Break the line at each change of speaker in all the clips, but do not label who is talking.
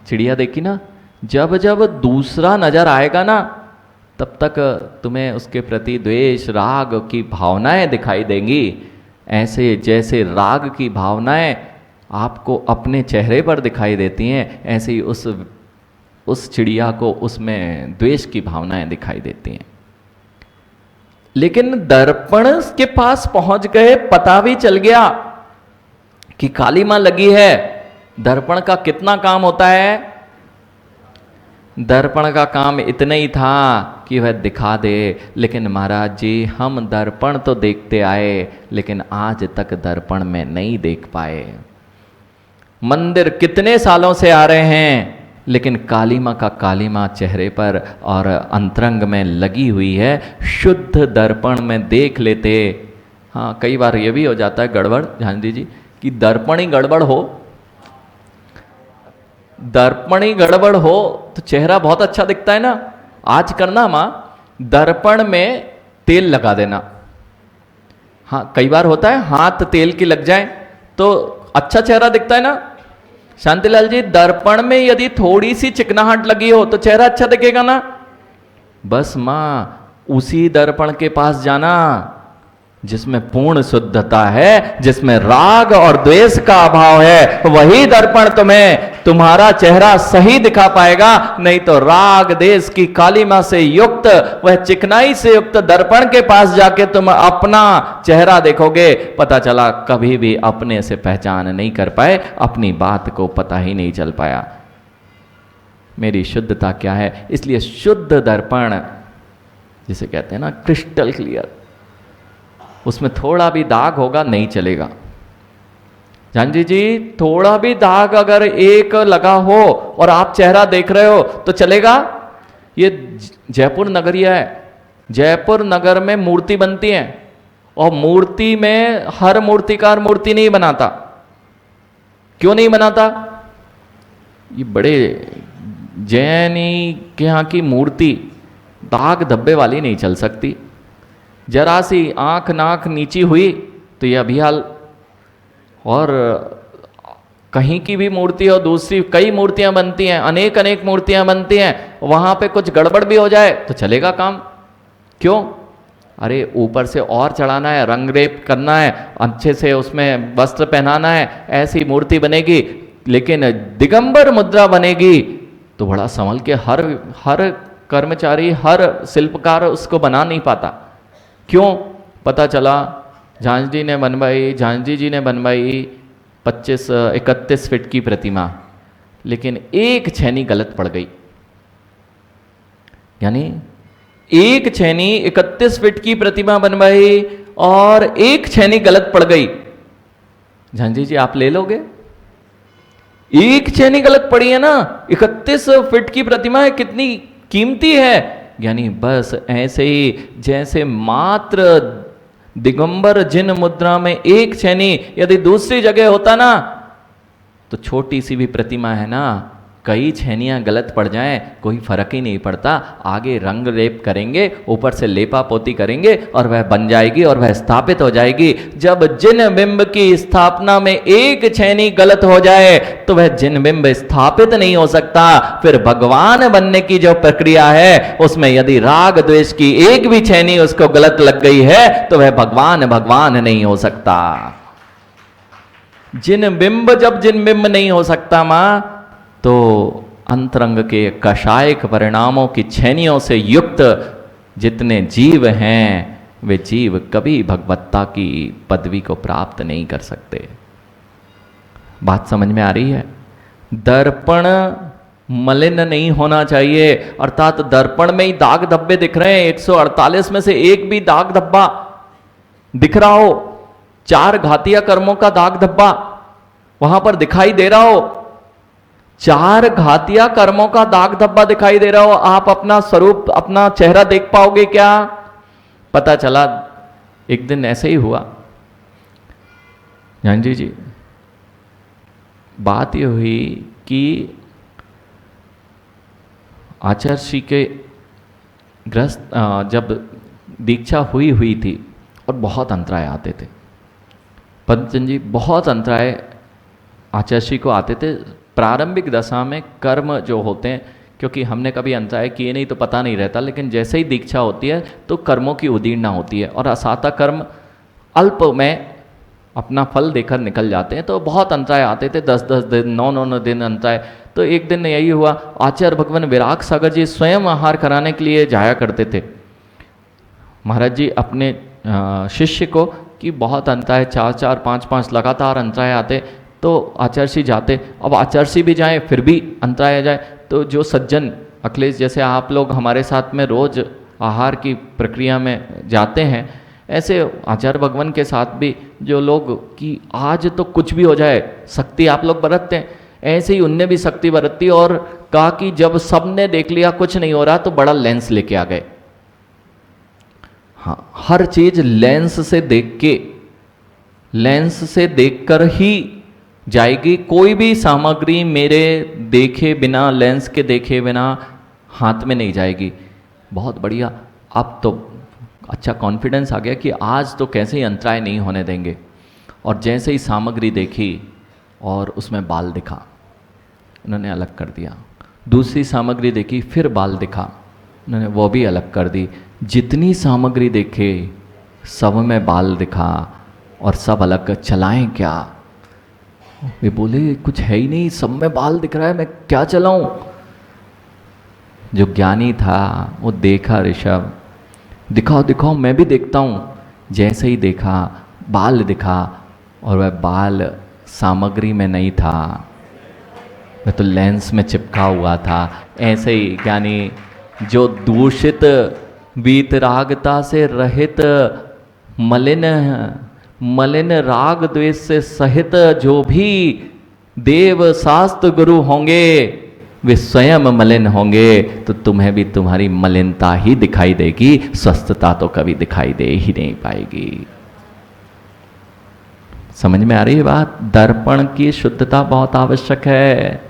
चिड़िया देखी ना, जब जब दूसरा नजर आएगा ना तब तक तुम्हें उसके प्रति द्वेष राग की भावनाएं दिखाई देंगी। ऐसे जैसे राग की भावनाएं आपको अपने चेहरे पर दिखाई देती हैं, ऐसे ही उस चिड़िया को उसमें द्वेष की भावनाएं दिखाई देती हैं। लेकिन दर्पण के पास पहुंच गए, पता भी चल गया कि काली मां लगी है। दर्पण का कितना काम होता है? दर्पण का काम इतना ही था कि वह दिखा दे। लेकिन महाराज जी, हम दर्पण तो देखते आए लेकिन आज तक दर्पण में नहीं देख पाए। मंदिर कितने सालों से आ रहे हैं लेकिन काली मां का काली मां चेहरे पर और अंतरंग में लगी हुई है। शुद्ध दर्पण में देख लेते। हाँ, कई बार ये भी हो जाता है गड़बड़, ध्यान दीजिए, कि दर्पण ही गड़बड़ हो, दर्पण ही गड़बड़ हो तो चेहरा बहुत अच्छा दिखता है ना। आज करना मां, दर्पण में तेल लगा देना। हाँ, कई बार होता है हाथ तेल की लग जाए तो अच्छा चेहरा दिखता है ना। शांतिलाल जी, दर्पण में यदि थोड़ी सी चिकनाहट लगी हो तो चेहरा अच्छा दिखेगा ना। बस मां, उसी दर्पण के पास जाना जिसमें पूर्ण शुद्धता है, जिसमें राग और द्वेष का अभाव है। वही दर्पण तुम्हें तुम्हारा चेहरा सही दिखा पाएगा। नहीं तो राग द्वेष की कालिमा से युक्त, वह चिकनाई से युक्त दर्पण के पास जाके तुम अपना चेहरा देखोगे, पता चला कभी भी अपने से पहचान नहीं कर पाए, अपनी बात को पता ही नहीं चल पाया मेरी शुद्धता क्या है। इसलिए शुद्ध दर्पण जिसे कहते हैं ना, क्रिस्टल क्लियर, उसमें थोड़ा भी दाग होगा नहीं चलेगा। जानजी जी, थोड़ा भी दाग अगर एक लगा हो और आप चेहरा देख रहे हो तो चलेगा। ये जयपुर नगरिया है, जयपुर नगर में मूर्ति बनती है और मूर्ति में हर मूर्तिकार मूर्ति नहीं बनाता। क्यों नहीं बनाता? ये बड़े जैनी के यहाँ की मूर्ति दाग धब्बे वाली नहीं चल सकती। जरा सी आंख नाक नीची हुई तो ये अभिहाल। और कहीं की भी मूर्ति हो, दूसरी कई मूर्तियां बनती हैं, अनेक अनेक मूर्तियां बनती हैं, वहां पे कुछ गड़बड़ भी हो जाए तो चलेगा काम। क्यों? अरे ऊपर से और चढ़ाना है, रंग रेप करना है, अच्छे से उसमें वस्त्र पहनाना है, ऐसी मूर्ति बनेगी। लेकिन दिगंबर मुद्रा बनेगी तो बड़ा संभल के हर कर्मचारी, हर शिल्पकार उसको बना नहीं पाता। क्यों? पता चला झांझी ने बनवाई, झांझी जी ने बनवाई 25-31 फीट की प्रतिमा, लेकिन एक छेनी गलत पड़ गई। यानी एक छेनी 31 फीट की प्रतिमा बनवाई और एक छेनी गलत पड़ गई। झांझी जी आप ले लोगे? एक छेनी गलत पड़ी है ना, 31 फीट की प्रतिमा है, कितनी कीमती है। यानी बस ऐसे ही जैसे मात्र दिगंबर जिन मुद्रा में एक छेनी यदि दूसरी जगह होता ना तो छोटी सी भी प्रतिमा है ना, कई छेनियां गलत पड़ जाएं कोई फर्क ही नहीं पड़ता। आगे रंग लेप करेंगे, ऊपर से लेपा पोती करेंगे और वह बन जाएगी और वह स्थापित हो जाएगी। जब जिन बिंब की स्थापना में एक छेनी गलत हो जाए तो वह जिन बिंब स्थापित नहीं हो सकता। फिर भगवान बनने की जो प्रक्रिया है उसमें यदि राग द्वेष की एक भी छेनी उसको गलत लग गई है तो वह भगवान नहीं हो सकता। जिन बिंब नहीं हो सकता मां, तो अंतरंग के कषायक परिणामों की छेनियों से युक्त जितने जीव हैं वे जीव कभी भगवत्ता की पदवी को प्राप्त नहीं कर सकते। बात समझ में आ रही है? दर्पण मलिन नहीं होना चाहिए, अर्थात दर्पण में ही दाग धब्बे दिख रहे हैं, 148 में से एक भी दाग धब्बा दिख रहा हो, 4 घातिया कर्मों का दाग धब्बा वहां पर दिखाई दे रहा हो, 4 घातिया कर्मों का दाग धब्बा दिखाई दे रहा हो, आप अपना स्वरूप, अपना चेहरा देख पाओगे क्या? पता चला एक दिन ऐसे ही हुआ। जानजी जी, बात यह हुई कि आचार्य श्री के ग्रस्त जब दीक्षा हुई थी और बहुत अंतराय आते थे, पद्मचंद जी बहुत अंतराय आचार्य श्री को आते थे, प्रारंभिक दशा में कर्म जो होते हैं, क्योंकि हमने कभी अंतराय किए नहीं तो पता नहीं रहता, लेकिन जैसे ही दीक्षा होती है तो कर्मों की उदीर्णा होती है और असाता कर्म अल्प में अपना फल देकर निकल जाते हैं। तो बहुत अंतराय आते थे, 10-10 दिन, 9-9 दिन अंतराय। तो एक दिन यही हुआ, आचार्य भगवान विराग सागर जी स्वयं आहार कराने के लिए जाया करते थे। महाराज जी अपने शिष्य को कि बहुत अंतराय, 4-4, 5-5 लगातार अंतराय आते, तो आचार्य जी जाते। अब आचार्य जी भी जाएं फिर भी अंतराय आ जाए, तो जो सज्जन अखिलेश जैसे आप लोग हमारे साथ में रोज आहार की प्रक्रिया में जाते हैं, ऐसे आचार्य भगवान के साथ भी जो लोग कि आज तो कुछ भी हो जाए शक्ति आप लोग बरतते हैं, ऐसे ही उनने भी शक्ति बरती और कहा कि जब सबने देख लिया कुछ नहीं हो रहा तो बड़ा लेंस लेके आ गए। हाँ, हर चीज लेंस से देख के, लेंस से देखकर ही जाएगी। कोई भी सामग्री मेरे देखे बिना, लेंस के देखे बिना हाथ में नहीं जाएगी। बहुत बढ़िया, अब तो अच्छा कॉन्फिडेंस आ गया कि आज तो कैसे ही अंतराय नहीं होने देंगे। और जैसे ही सामग्री देखी और उसमें बाल दिखा, उन्होंने अलग कर दिया। दूसरी सामग्री देखी, फिर बाल दिखा, उन्होंने वो भी अलग कर दी। जितनी सामग्री देखे सब में बाल दिखा और सब अलग कर, चलाएं क्या? वे बोले कुछ है ही नहीं, सब में बाल दिख रहा है, मैं क्या चलाऊं? जो ज्ञानी था वो देखा, ऋषभ दिखाओ दिखाओ मैं भी देखता हूँ। जैसे ही देखा बाल दिखा, और वह बाल सामग्री में नहीं था, वह तो लेंस में चिपका हुआ था। ऐसे ही ज्ञानी जो दूषित वीतरागता से रहित, मलिन राग द्वेष से सहित जो भी देव शास्त्र गुरु होंगे वे स्वयं मलिन होंगे, तो तुम्हें भी तुम्हारी मलिनता ही दिखाई देगी, स्वस्थता तो कभी दिखाई दे ही नहीं पाएगी। समझ में आ रही है बात? दर्पण की शुद्धता बहुत आवश्यक है।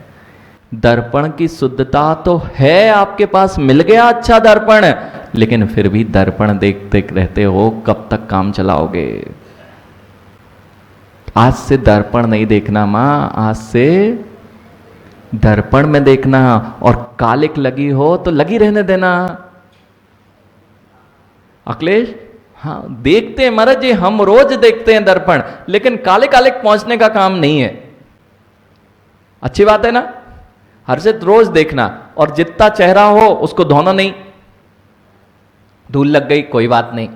दर्पण की शुद्धता तो है आपके पास, मिल गया अच्छा दर्पण, लेकिन फिर भी दर्पण देखते रहते हो, कब तक काम चलाओगे? आज से दर्पण नहीं देखना माँ, आज से दर्पण में देखना। और कालिक लगी हो तो लगी रहने देना। अखिलेश, हाँ देखते हैं महाराज जी, हम रोज देखते हैं दर्पण, लेकिन काले कालिक पहुंचने का काम नहीं है। अच्छी बात है ना? हर्षित रोज देखना, और जितना चेहरा हो उसको धोना नहीं। धूल लग गई कोई बात नहीं,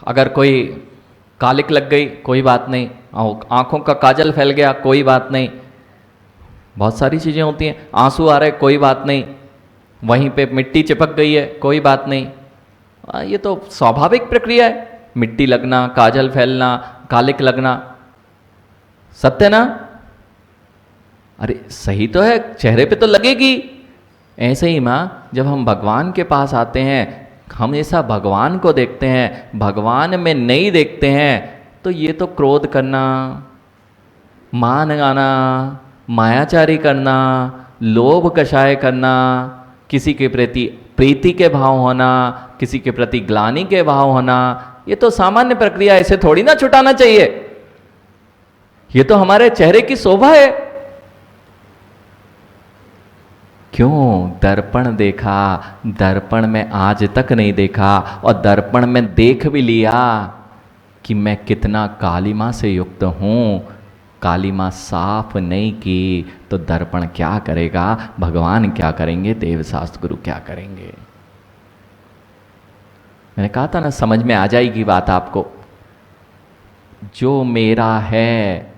अगर कोई कालिक लग गई कोई बात नहीं, आंखों का काजल फैल गया कोई बात नहीं, बहुत सारी चीज़ें होती हैं। आंसू आ रहे कोई बात नहीं, वहीं पे मिट्टी चिपक गई है कोई बात नहीं, ये तो स्वाभाविक प्रक्रिया है। मिट्टी लगना, काजल फैलना, कालिक लगना, सत्य ना? अरे सही तो है, चेहरे पे तो लगेगी। ऐसे ही माँ, जब हम भगवान के पास आते हैं, हमेशा भगवान को देखते हैं, भगवान में नहीं देखते हैं, तो ये तो क्रोध करना, मान गाना, मायाचारी करना, लोभ कषाय करना, किसी के प्रति प्रीति के भाव होना, किसी के प्रति ग्लानि के भाव होना, ये तो सामान्य प्रक्रिया, इसे थोड़ी ना छुटाना चाहिए। ये तो हमारे चेहरे की शोभा है। क्यों? दर्पण देखा, दर्पण में आज तक नहीं देखा, और दर्पण में देख भी लिया कि मैं कितना कालिमा से युक्त हूं। कालिमा साफ नहीं की तो दर्पण क्या करेगा? भगवान क्या करेंगे? देव शास्त्र गुरु क्या करेंगे? मैंने कहा था ना, समझ में आ जाएगी बात आपको। जो मेरा है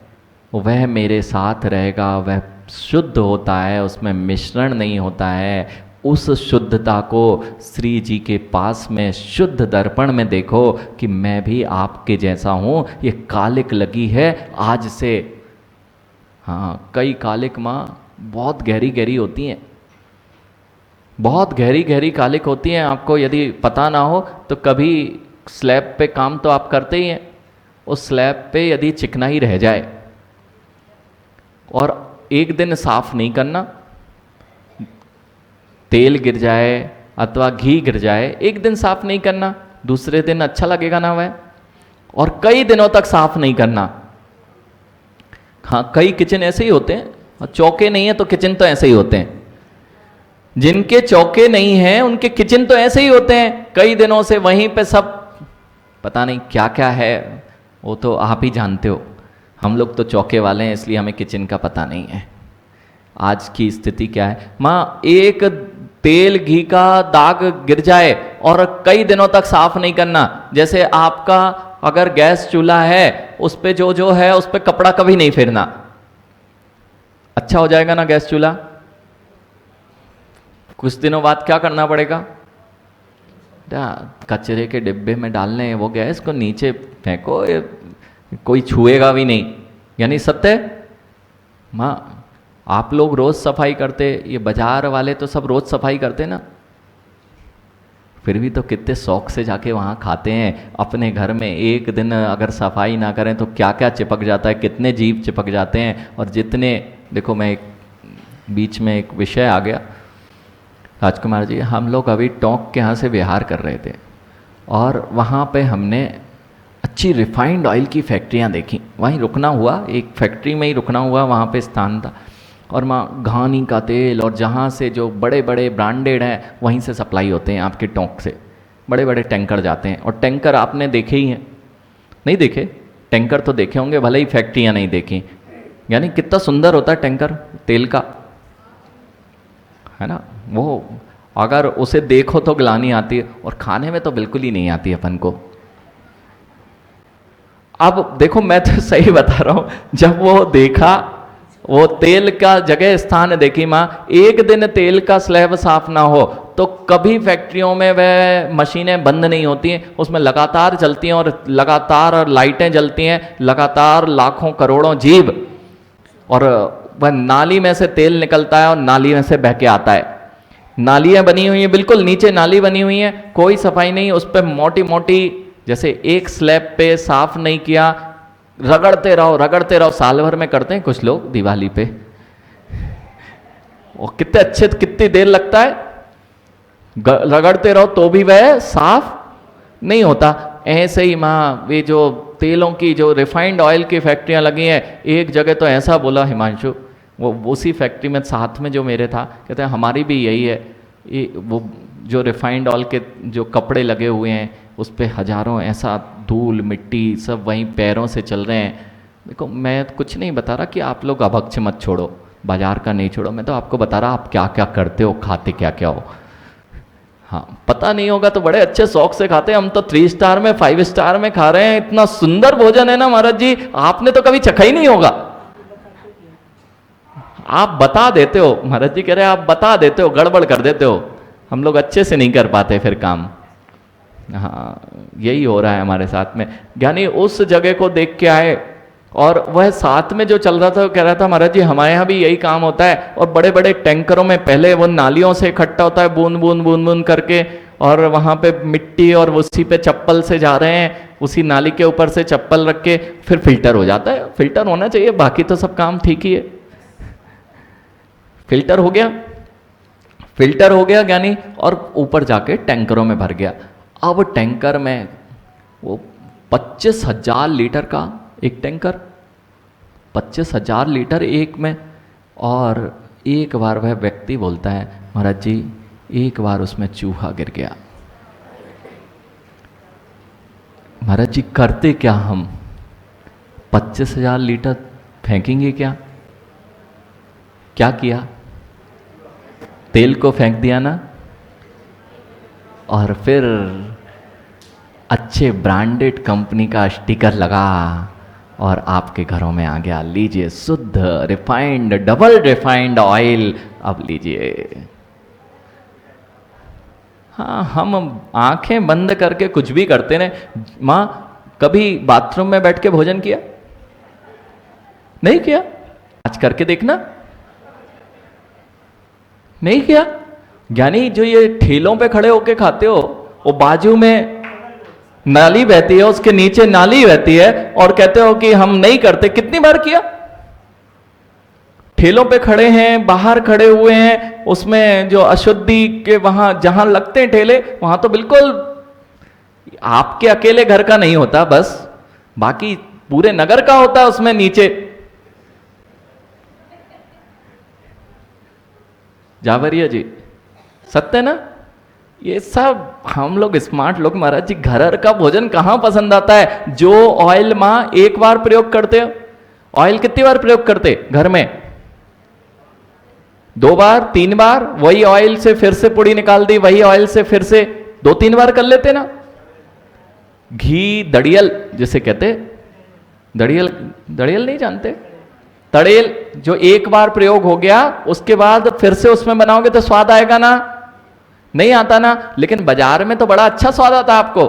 वह मेरे साथ रहेगा, वह शुद्ध होता है, उसमें मिश्रण नहीं होता है। उस शुद्धता को श्री जी के पास में शुद्ध दर्पण में देखो कि मैं भी आपके जैसा हूँ। ये कालिक लगी है आज से। हाँ, कई कालिक माँ बहुत गहरी गहरी होती हैं, बहुत गहरी गहरी कालिक होती हैं। आपको यदि पता ना हो तो कभी स्लैब पे काम तो आप करते ही हैं, उस स्लैब पे यदि चिकनाई रह जाए और एक दिन साफ नहीं करना, तेल गिर जाए अथवा घी गिर जाए, एक दिन साफ नहीं करना, दूसरे दिन अच्छा लगेगा ना वह, और कई दिनों तक साफ नहीं करना। हाँ, कई किचन ऐसे ही होते हैं, और चौके नहीं है तो किचन तो ऐसे ही होते हैं। जिनके चौके नहीं हैं उनके किचन तो ऐसे ही होते हैं, कई दिनों से वहीं पे सब पता नहीं क्या क्या है, वो तो आप ही जानते हो। हम लोग तो चौके वाले हैं इसलिए हमें किचन का पता नहीं है। आज की स्थिति क्या है माँ, एक तेल घी का दाग गिर जाए और कई दिनों तक साफ नहीं करना। जैसे आपका अगर गैस चूल्हा है उस पे जो है उस पे कपड़ा कभी नहीं फेरना, अच्छा हो जाएगा ना गैस चूल्हा? कुछ दिनों बाद क्या करना पड़ेगा, कचरे के डिब्बे में डालने हैं वो गैस को, नीचे फेंको, कोई छुएगा भी नहीं। यानी सत्य माँ, आप लोग रोज सफाई करते, ये बाजार वाले तो सब रोज सफाई करते ना, फिर भी तो कितने शौक से जाके वहाँ खाते हैं। अपने घर में एक दिन अगर सफाई ना करें तो क्या क्या चिपक जाता है, कितने जीव चिपक जाते हैं। और जितने देखो, मैं एक बीच में एक विषय आ गया राजकुमार जी, हम लोग अभी टोंक के यहाँ से विहार कर रहे थे और वहाँ पे हमने अच्छी रिफाइंड ऑयल की फैक्ट्रियाँ देखी। वहीं रुकना हुआ, एक फैक्ट्री में ही रुकना हुआ, वहाँ पे स्थान था। और वहाँ घानी का तेल और जहाँ से जो बड़े बड़े ब्रांडेड हैं वहीं से सप्लाई होते हैं आपके टोंक से, बड़े बड़े टैंकर जाते हैं। और टैंकर आपने देखे ही हैं, नहीं देखे? टैंकर तो देखे होंगे, भले ही फैक्ट्रियाँ नहीं देखी। यानी कितना सुंदर होता है टैंकर तेल का, है ना? वो अगर उसे देखो तो ग्लानि आती है और खाने में तो बिल्कुल ही नहीं आती अपन को। अब देखो, मैं तो सही बता रहा हूं, जब वो देखा, वो तेल का जगह स्थान देखी माँ, एक दिन तेल का स्लैब साफ ना हो तो कभी फैक्ट्रियों में वह मशीनें बंद नहीं होती हैं, उसमें लगातार चलती हैं और लगातार लाइटें जलती हैं, लगातार लाखों करोड़ों जीव, और वह नाली में से तेल निकलता है और नाली में से बह के आता है। नालियां बनी हुई हैं, बिल्कुल नीचे नाली बनी हुई है, कोई सफाई नहीं, उस पर मोटी मोटी, जैसे एक स्लैब पे साफ नहीं किया, रगड़ते रहो। साल भर में करते हैं कुछ लोग दिवाली पे, वो कितने अच्छे, कितनी देर लगता है, रगड़ते रहो तो भी वह साफ नहीं होता। ऐसे ही माँ, वे जो तेलों की, जो रिफाइंड ऑयल की फैक्ट्रियां लगी हैं, एक जगह तो ऐसा बोला हिमांशु, वो उसी फैक्ट्री में साथ में जो मेरे था, कहते हैं हमारी भी यही है, ये वो जो रिफाइंड ऑयल के जो कपड़े लगे हुए हैं उस पर हजारों ऐसा धूल मिट्टी सब वहीं पैरों से चल रहे हैं। देखो, मैं कुछ नहीं बता रहा कि आप लोग अभक्ष मत छोड़ो, बाजार का नहीं छोड़ो, मैं तो आपको बता रहा आप क्या क्या करते हो, खाते क्या क्या हो। हाँ, पता नहीं होगा तो बड़े अच्छे शौक से खाते हैं, हम तो 3 स्टार में 5 स्टार में खा रहे हैं, इतना सुंदर भोजन है ना महाराज जी, आपने तो कभी चखा ही नहीं होगा। आप बता देते हो, महाराज जी कह रहे हैं आप बता देते हो, गड़बड़ कर देते हो, हम लोग अच्छे से नहीं कर पाते फिर काम। हाँ, यही हो रहा है हमारे साथ में। ज्ञानी उस जगह को देख के आए और वह साथ में जो चल रहा था वो कह रहा था महाराज जी हमारे यहाँ भी यही काम होता है, और बड़े बड़े टैंकरों में पहले वो नालियों से इकट्ठा होता है बूंद बूंद बूंद बूंद करके, और वहाँ पे मिट्टी और उसी पे चप्पल से जा रहे हैं, उसी नाली के ऊपर से चप्पल रख के फिर फिल्टर हो जाता है। फिल्टर होना चाहिए, बाकी तो सब काम ठीक ही है। फिल्टर हो गया, फिल्टर हो गया ज्ञानी, और ऊपर जाके टैंकरों में भर गया। अब टैंकर में वो 25,000 लीटर का एक टैंकर, 25,000 लीटर एक में। और एक बार वह व्यक्ति बोलता है महाराज जी एक बार उसमें चूहा गिर गया। महाराज जी करते क्या हम, 25,000 लीटर फेंकेंगे क्या? क्या किया, तेल को फेंक दिया ना, और फिर अच्छे ब्रांडेड कंपनी का स्टिकर लगा और आपके घरों में आ गया, लीजिए शुद्ध रिफाइंड, डबल रिफाइंड ऑयल, अब लीजिए। हाँ, हम आंखें बंद करके कुछ भी करते रहे। माँ, कभी बाथरूम में बैठ के भोजन किया? नहीं किया? आज करके देखना। नहीं किया? यानी जो ये ठेलों पे खड़े होके खाते हो, वो बाजू में नाली बहती है, उसके नीचे नाली बहती है, और कहते हो कि हम नहीं करते। कितनी बार किया? ठेलों पे खड़े हैं, बाहर खड़े हुए हैं, उसमें जो अशुद्धि के वहां जहां लगते हैं ठेले, वहां तो बिल्कुल आपके अकेले घर का नहीं होता, बस बाकी पूरे नगर का होता है उसमें नीचे। जावरिया जी, सत्य ना? ये सब हम लोग स्मार्ट लोग महाराज जी घर का भोजन कहाँ पसंद आता है? जो ऑयल माँ एक बार प्रयोग करते हो, ऑयल कितनी बार प्रयोग करते घर में? 2 बार 3 बार, वही ऑयल से फिर से पुड़ी निकाल दी, वही ऑयल से फिर से 2-3 बार कर लेते ना। घी दड़ियल जिसे कहते, दड़ियल, दड़ियल नहीं जानते? तड़ेल जो एक बार प्रयोग हो गया उसके बाद फिर से उसमें बनाओगे तो स्वाद आएगा ना? नहीं आता ना। लेकिन बाजार में तो बड़ा अच्छा स्वाद आता है आपको,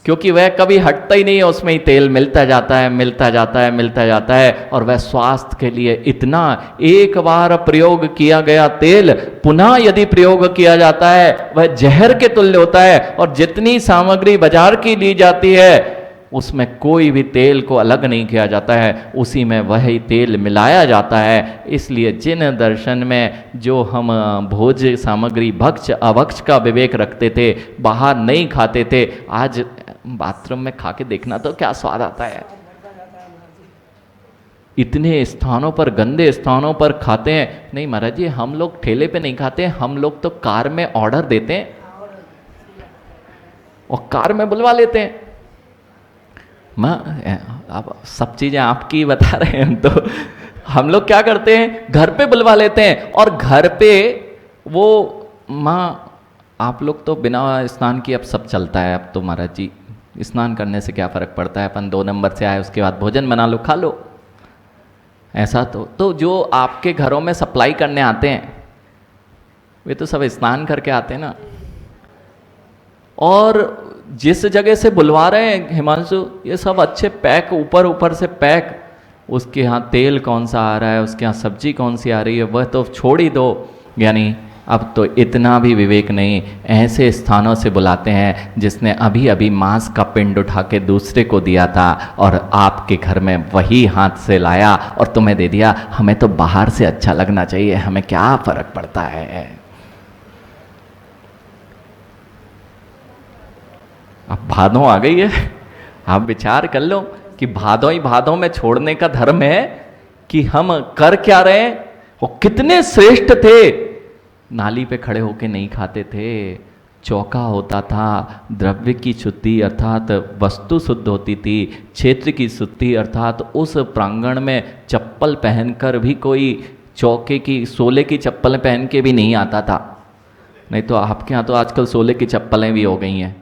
क्योंकि वह कभी हटता ही नहीं है, उसमें ही तेल मिलता जाता है, मिलता जाता है, मिलता जाता है। और वह स्वास्थ्य के लिए इतना, एक बार प्रयोग किया गया तेल पुनः यदि प्रयोग किया जाता है वह जहर के तुल्य होता है। और जितनी सामग्री बाजार की ली जाती है उसमें कोई भी तेल को अलग नहीं किया जाता है, उसी में वही तेल मिलाया जाता है। इसलिए जिन दर्शन में जो हम भोज सामग्री भक्ष अभक्ष का विवेक रखते थे, बाहर नहीं खाते थे, आज बाथरूम में खा के देखना तो क्या स्वाद आता है। इतने स्थानों पर, गंदे स्थानों पर खाते हैं। नहीं महाराज जी, हम लोग ठेले पे नहीं खाते, हम लोग तो कार में ऑर्डर देते हैं और कार में बुलवा लेते हैं। अब सब चीजें आपकी बता रहे हैं, तो हम लोग क्या करते हैं, घर पे बुलवा लेते हैं। और घर पे वो माँ, आप लोग तो बिना स्नान किए अब सब चलता है। अब तो महाराज जी स्नान करने से क्या फर्क पड़ता है, अपन 2 नंबर से आए उसके बाद भोजन बना लो, खा लो। ऐसा तो जो आपके घरों में सप्लाई करने आते हैं वे तो सब स्नान करके आते हैं ना। और जिस जगह से बुलवा रहे हैं हिमांशु, ये सब अच्छे पैक, ऊपर ऊपर से पैक, उसके यहाँ तेल कौन सा आ रहा है, उसके यहाँ सब्जी कौन सी आ रही है, वह तो छोड़ ही दो। यानी अब तो इतना भी विवेक नहीं, ऐसे स्थानों से बुलाते हैं जिसने अभी अभी मांस का पिंड उठा के दूसरे को दिया था और आपके घर में वही हाथ से लाया और तुम्हें दे दिया। हमें तो बाहर से अच्छा लगना चाहिए, हमें क्या फर्क पड़ता है। अब भादों आ गई है, आप विचार कर लो कि भादों ही भादों में छोड़ने का धर्म है कि हम कर क्या रहे हैं। वो कितने श्रेष्ठ थे, नाली पे खड़े होके नहीं खाते थे, चौका होता था, द्रव्य की शुद्धि अर्थात वस्तु शुद्ध होती थी, क्षेत्र की शुद्धि अर्थात उस प्रांगण में चप्पल पहनकर भी कोई चौके की, सोले की चप्पलें पहन के भी नहीं आता था। नहीं तो आपके यहाँ तो आजकल सोले की चप्पलें भी हो गई हैं।